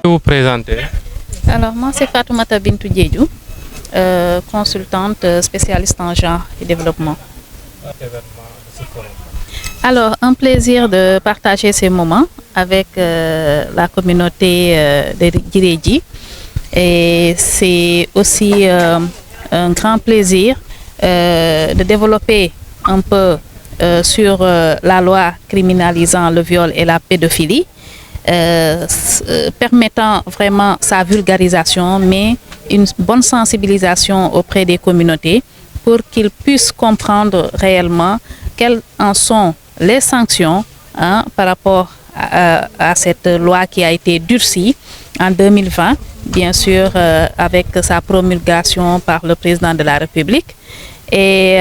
Vous présenter? Alors moi c'est Fatoumata Bintou Diédhiou, consultante spécialiste en genre et développement. Alors un plaisir de partager ces moments avec la communauté de Djirédji, et c'est aussi un grand plaisir de développer un peu sur la loi criminalisant le viol et la pédophilie. Permettant vraiment sa vulgarisation, mais une bonne sensibilisation auprès des communautés pour qu'ils puissent comprendre réellement quelles en sont les sanctions par rapport à cette loi qui a été durcie en 2020, bien sûr avec sa promulgation par le président de la République. Et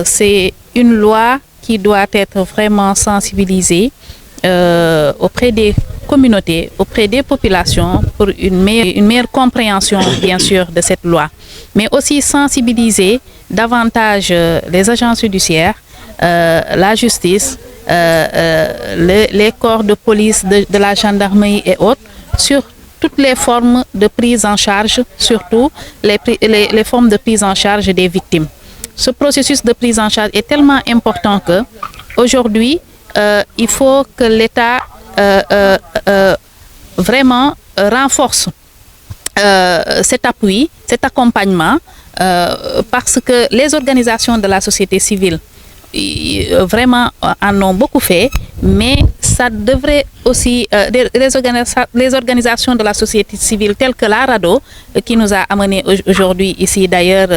c'est une loi qui doit être vraiment sensibilisée auprès des communautés, auprès des populations pour une meilleure compréhension bien sûr de cette loi, mais aussi sensibiliser davantage les agents judiciaires, la justice, les corps de police, de la gendarmerie et autres sur toutes les formes de prise en charge, surtout les formes de prise en charge des victimes. Ce processus de prise en charge est tellement important que aujourd'hui il faut que l'État vraiment renforce cet appui, cet accompagnement, parce que les organisations de la société civile vraiment en ont beaucoup fait, mais ça devrait aussi, les organisations de la société civile telles que la RADDHO, qui nous a amenés aujourd'hui ici d'ailleurs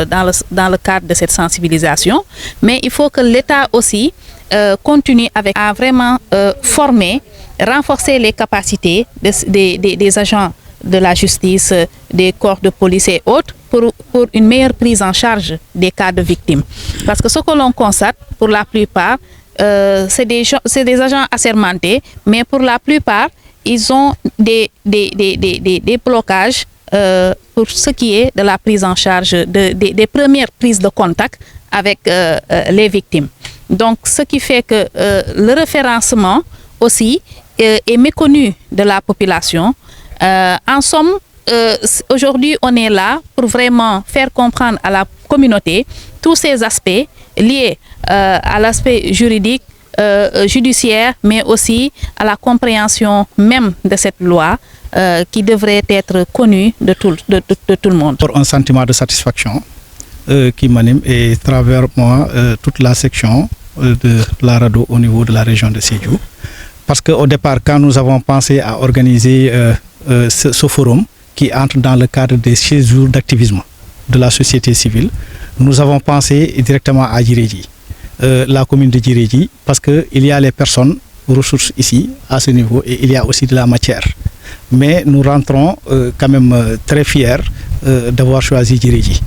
dans le cadre de cette sensibilisation, mais il faut que l'État aussi continue à vraiment former, renforcer les capacités des agents de la justice, des corps de police et autres pour une meilleure prise en charge des cas de victimes. Parce que ce que l'on constate, pour la plupart, c'est des agents assermentés, mais pour la plupart, ils ont des blocages pour ce qui est de la prise en charge des premières prises de contact avec les victimes. Donc, ce qui fait que le référencement aussi est méconnu de la population. En somme, aujourd'hui, on est là pour vraiment faire comprendre à la communauté tous ces aspects liés à l'aspect juridique, judiciaire, mais aussi à la compréhension même de cette loi qui devrait être connue de tout le monde. Pour un sentiment de satisfaction qui m'anime et travers moi toute la section de la RADDHO au niveau de la région de Sédhiou. Parce qu'au départ, quand nous avons pensé à organiser ce forum qui entre dans le cadre des 16 jours d'activisme de la société civile, nous avons pensé directement à Djirédji, la commune de Djirédji, parce qu'il y a les personnes ressources ici à ce niveau et il y a aussi de la matière. Mais nous rentrons quand même très fiers d'avoir choisi Djirédji.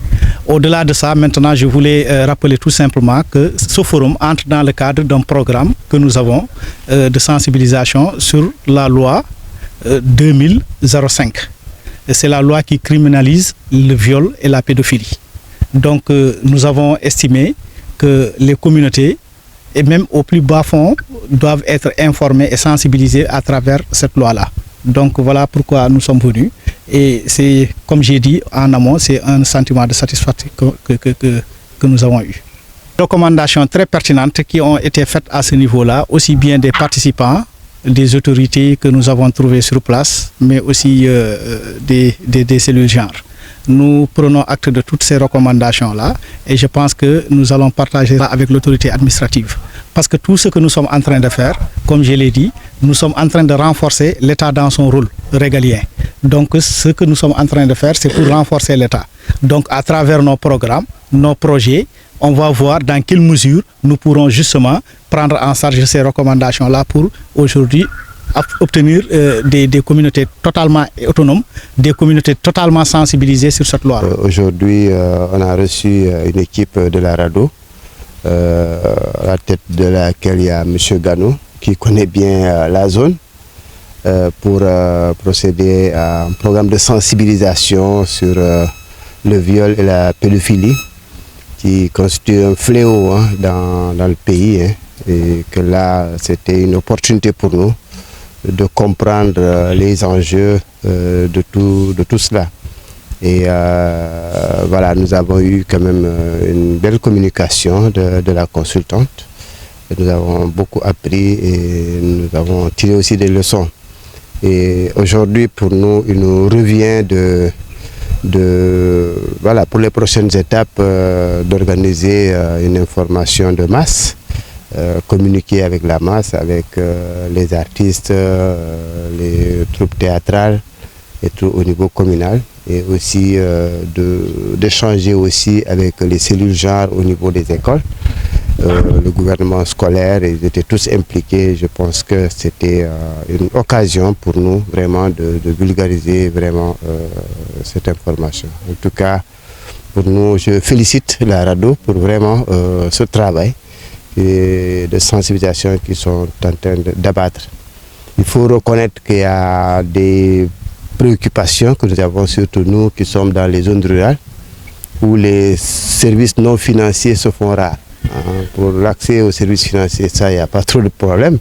Au-delà de ça, maintenant, je voulais rappeler tout simplement que ce forum entre dans le cadre d'un programme que nous avons de sensibilisation sur la loi 2005. C'est la loi qui criminalise le viol et la pédophilie. Donc, nous avons estimé que les communautés, et même au plus bas fond, doivent être informées et sensibilisées à travers cette loi-là. Donc, voilà pourquoi nous sommes venus. Et c'est, comme j'ai dit en amont, c'est un sentiment de satisfaction que nous avons eu. Recommandations très pertinentes qui ont été faites à ce niveau-là, aussi bien des participants, des autorités que nous avons trouvées sur place, mais aussi des cellules genre. Nous prenons acte de toutes ces recommandations-là et je pense que nous allons partager ça avec l'autorité administrative. Parce que tout ce que nous sommes en train de faire, comme je l'ai dit, nous sommes en train de renforcer l'État dans son rôle régalien. Donc ce que nous sommes en train de faire, c'est pour renforcer l'État. Donc à travers nos programmes, nos projets, on va voir dans quelle mesure nous pourrons justement prendre en charge ces recommandations-là pour aujourd'hui obtenir des communautés totalement autonomes, des communautés totalement sensibilisées sur cette loi. Aujourd'hui, on a reçu une équipe de la RADDHO, à la tête de laquelle il y a M. Gano, qui connaît bien la zone, pour procéder à un programme de sensibilisation sur le viol et la pédophilie, qui constitue un fléau dans le pays, et que là, c'était une opportunité pour nous de comprendre les enjeux de tout cela. Et voilà, nous avons eu quand même une belle communication de la consultante. Et nous avons beaucoup appris et nous avons tiré aussi des leçons. Et aujourd'hui, pour nous, il nous revient voilà, pour les prochaines étapes, d'organiser une information de masse, communiquer avec la masse, avec les artistes, les troupes théâtrales et tout au niveau communal, et aussi d'échanger aussi avec les cellules genre au niveau des écoles. Le gouvernement scolaire, ils étaient tous impliqués. Je pense que c'était une occasion pour nous vraiment de vulgariser vraiment cette information. En tout cas, pour nous, je félicite la RADDHO pour vraiment ce travail de sensibilisation qu'ils sont en train d'abattre. Il faut reconnaître qu'il y a des préoccupations que nous avons, surtout nous qui sommes dans les zones rurales, où les services non financiers se font rares. Pour l'accès aux services financiers, ça, il n'y a pas trop de problème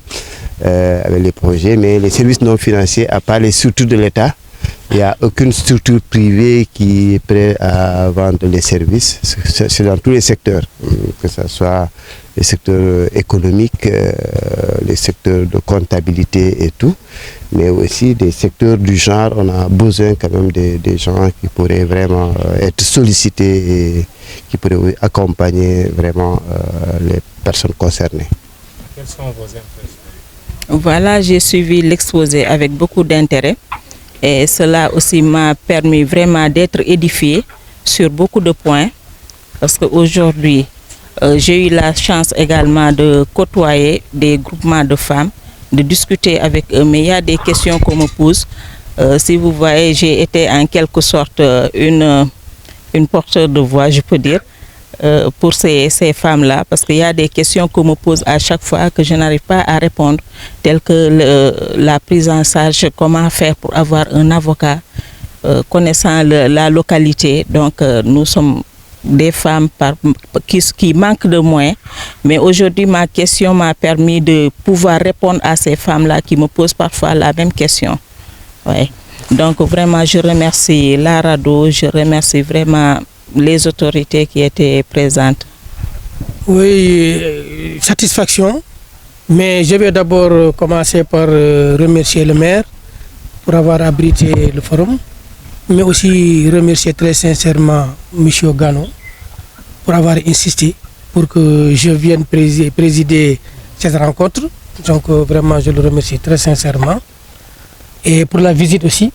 avec les projets, mais les services non financiers, à part les structures de l'État, il n'y a aucune structure privée qui est prête à vendre les services. C'est dans tous les secteurs, que ce soit les secteurs économiques, les secteurs de comptabilité et tout, mais aussi des secteurs du genre. On a besoin quand même des gens qui pourraient vraiment être sollicités et qui pourraient accompagner vraiment les personnes concernées. Quelles sont vos impressions? Voilà, j'ai suivi l'exposé avec beaucoup d'intérêt et cela aussi m'a permis vraiment d'être édifié sur beaucoup de points, parce qu'aujourd'hui, j'ai eu la chance également de côtoyer des groupements de femmes, de discuter avec eux, mais il y a des questions qu'on me pose. Si vous voyez, j'ai été en quelque sorte une porteur de voix, je peux dire, pour ces femmes-là, parce qu'il y a des questions qu'on me pose à chaque fois que je n'arrive pas à répondre, telles que la prise en charge, comment faire pour avoir un avocat, connaissant la localité. Donc nous sommes des femmes qui manquent de moyens, mais aujourd'hui ma question m'a permis de pouvoir répondre à ces femmes-là qui me posent parfois la même question. Ouais. Donc vraiment je remercie la RADDHO, je remercie vraiment les autorités qui étaient présentes. Oui, satisfaction, mais je vais d'abord commencer par remercier le maire pour avoir abrité le forum, mais aussi remercier très sincèrement M. Gano pour avoir insisté pour que je vienne présider cette rencontre. Donc vraiment, je le remercie très sincèrement. Et pour la visite aussi.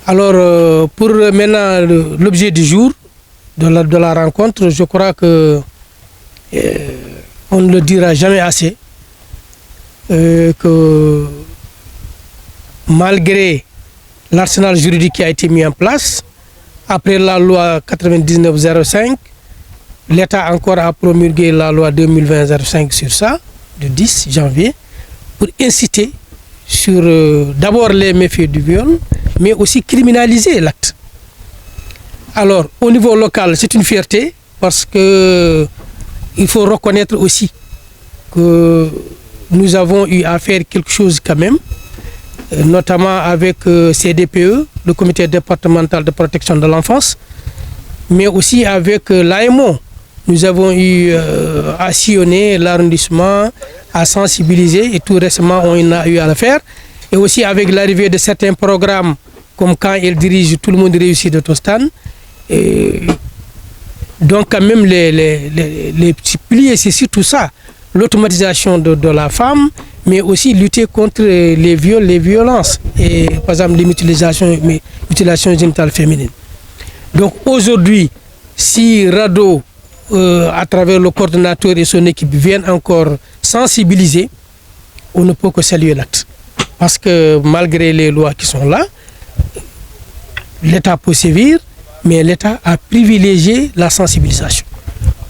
Alors, pour maintenant l'objet du jour de la rencontre, je crois que on ne le dira jamais assez, que malgré l'arsenal juridique qui a été mis en place, après la loi 99-05, l'État encore a promulgué la loi 2020-05 sur ça, du 10 janvier, pour inciter sur d'abord les méfaits du viol, mais aussi criminaliser l'acte. Alors, au niveau local, c'est une fierté, parce que il faut reconnaître aussi que nous avons eu à faire quelque chose quand même, notamment avec CDPE, le comité départemental de protection de l'enfance, mais aussi avec l'AMO. Nous avons eu à sillonner l'arrondissement, à sensibiliser, et tout récemment on a eu à le faire. Et aussi avec l'arrivée de certains programmes, comme quand il dirige Tout le monde réussit de Tostan. Et donc quand même les petits piliers, c'est surtout ça, l'automatisation de la femme, mais aussi lutter contre les viols, les violences, et par exemple les mutilations génitales féminines. Donc aujourd'hui, si RADDHO à travers le coordonnateur et son équipe, viennent encore sensibiliser, on ne peut que saluer l'acte. Parce que malgré les lois qui sont là, l'État peut sévir, mais l'État a privilégié la sensibilisation.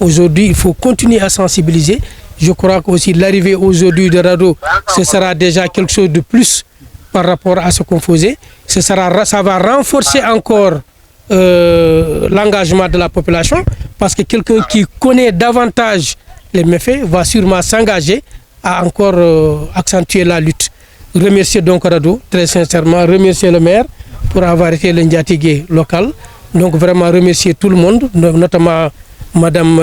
Aujourd'hui, il faut continuer à sensibiliser. Je crois qu'aussi l'arrivée aujourd'hui de RADDHO, ce sera déjà quelque chose de plus par rapport à ce qu'on faisait. Ça va renforcer encore l'engagement de la population, parce que quelqu'un qui connaît davantage les méfaits va sûrement s'engager à encore accentuer la lutte. Remercier donc RADDHO, très sincèrement, remercier le maire pour avoir été le Ndiatigué local. Donc vraiment remercier tout le monde, notamment Madame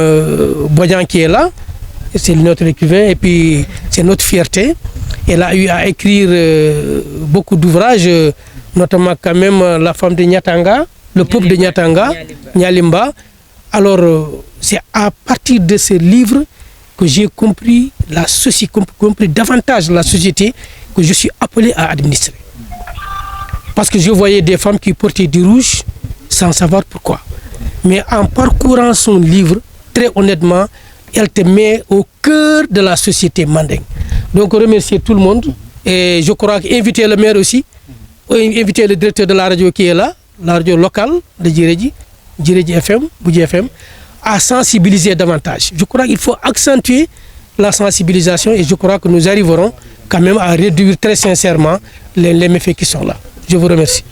Boyan qui est là. C'est notre écrivain et puis c'est notre fierté. Elle a eu à écrire beaucoup d'ouvrages, notamment quand même la femme de Nyatanga, le peuple de Nyatanga, Nyalimba. Alors c'est à partir de ce livre que j'ai compris compris davantage la société que je suis appelé à administrer. Parce que je voyais des femmes qui portaient du rouge sans savoir pourquoi. Mais en parcourant son livre, très honnêtement, elle te met au cœur de la société mandingue. Donc remercier tout le monde et je crois qu'inviter le maire aussi, inviter le directeur de la radio qui est là, la radio locale de Djiredji FM, Boudji FM, à sensibiliser davantage. Je crois qu'il faut accentuer la sensibilisation et je crois que nous arriverons quand même à réduire très sincèrement les méfaits qui sont là. Je vous remercie.